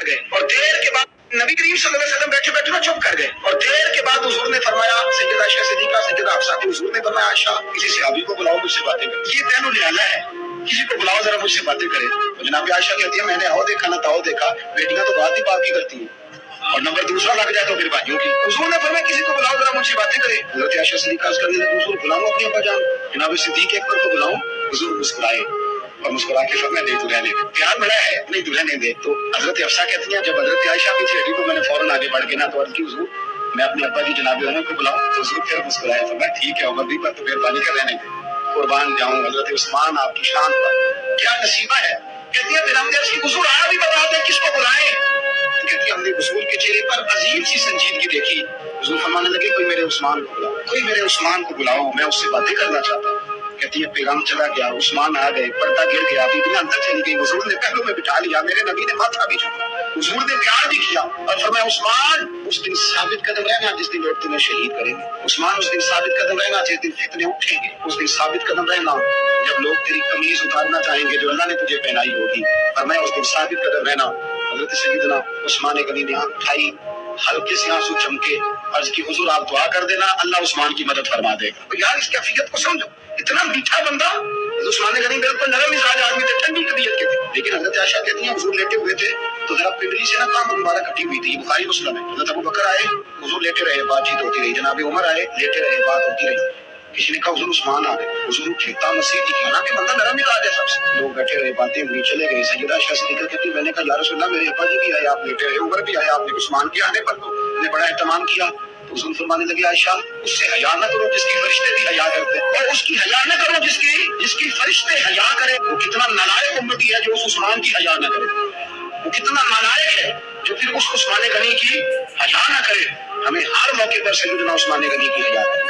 گئے اور دیر کے بعد نبی کریم صلی اللہ علیہ وسلم بیٹھے بیٹھے نا چپ کر گئے اور دیر کے بعد حضور نے فرمایا سیدہ عائشہ صدیقہ سیدہ حفصہ کو حضور نے فرمایا عائشہ کسی صحابی کو بلاؤ مجھ سے باتیں کریں. یہ تینوں نہالا ہے, کسی کو بلاؤ ذرا مجھ سے باتیں کرے. جناب عائشہ کہتی ہے میں نے آؤ دیکھا نہ تاؤ دیکھا, بیٹیاں تو بات ہی بات کی کرتی ہیں اور نمبر دوسرا لگ جائے تو پھر بھائیوں کی. حضور نے فرمایا کسی کو بلاؤ ذرا مجھ سے باتیں کرے. حضرت عائشہ صدیقہ عرض کرنے لگی حضور بلاؤں اپنے ابا جان جناب صدیق اکبر کو بلاؤں. حضور مسکرائے اور مسکرا کے فرمایا نہیں تو رہنے دے, پیار بڑا ہے نہیں تو رہنے دے. تو حضرت حفصہ کہتی ہیں جب حضرت عائشہ پیچھے ہٹی تو میں نے فوراً آگے بڑھ کے نہ تو عرض کی حضور میں اپنے ابا جی جناب عمر کو بلاؤں. تو حضور پھر مسکرائے فرمایا ٹھیک ہے عمر بھی پر تو مہربانی کر رہنے دے, قربان جاؤں حضرت عثمان آپ کی شان پر کیا نصیبہ ہے. کہتی ہے پھر ہم نے عرض کی حضور آیا بھی بتا دیں کس کو بلائیں. کہتی ہے ہم نے حضور کے چہرے پر عظیم سی سنجیدگی دیکھی. حضور فرمانے لگے کوئی میرے عثمان کو بلاؤ, کوئی میرے عثمان کو بلاؤ, میں اس سے باتیں کرنا چاہتا ہوں. کہتی ہے پیغام چلا گیا, عثمان آ گئے, پردہ گر گیا, بیویاں اندر چلی گئی. حضور نے پہلو میں بٹھا لیا, میرے نبی نے ماتھا بھی چھوڑا, حضور نے پیار بھی کیا اور فرمایا عثمان اس دن ثابت قدم رہنا جس دن لوگ تمہیں شہید کریں گے. عثمان اس دن ثابت قدم رہنا جس دن فتنے اٹھیں گے. اس دن ثابت قدم رہنا جب لوگ تیری قمیض اتارنا چاہیں گے جو اللہ نے تجھے پہنائی ہوگی. فرمایا اس دن ثابت قدم رہنا. حضرت سیدنا عثمان غنی نے آنکھ اٹھائی, ہلکے سے آنسو چمکے, عرض کی حضور آپ دعا کر دینا اللہ عثمان کی مدد فرما دے گا. تو یار اس کیفیت کو سمجھو, اتنا میٹھا بندہ. عثمان غنی بالکل نرم مزاج آدمی تھے, ٹھنڈی طبیعت کے تھے. لیکن حضرت عائشہ کہتی ہیں حضور لیٹے ہوئے تھے تو ذرا پنڈلی سے نا کام مبارک کٹی ہوئی تھی, بخاری مسلم ہے. حضرت ابو بکر آئے, حضور لیٹے رہے, بات چیت ہوتی رہی. جناب عمر آئے, لیٹے رہے, بات ہوتی رہی. کسی نے کہا حضور عثمان آ گئے, حضور اٹھتا مسیح دکھا نا کہ بندہ نرم مزاج ہے سب سے. لوگ بیٹھے رہے, باتیں ہوئی, چلے گئے. سیدہ عائشہ صدیقہ کہتی میں نے کہا یا رسول اللہ میرے ابا جی بھی آئے, آپ لیٹے رہے, عمر بھی آئے, آپ نے عثمان کے آنے پر تو نے بڑا اہتمام کیا. تو حضور فرمانے لگے عائشہ اس سے حیا نہ کرو جس کی فرشتے بھی حیا کرتے ہیں, اور اس کی حیا نہ کرو جس کی فرشتے حیا کرے. وہ کتنا نالائق امتی ہے جو اس عثمان کی حیا نہ کرے, وہ کتنا نالائق ہے جو پھر اس عثمان غنی کی حیا نہ کرے. ہمیں ہر موقع پر سیدنا عثمان غنی کی حیا کرے.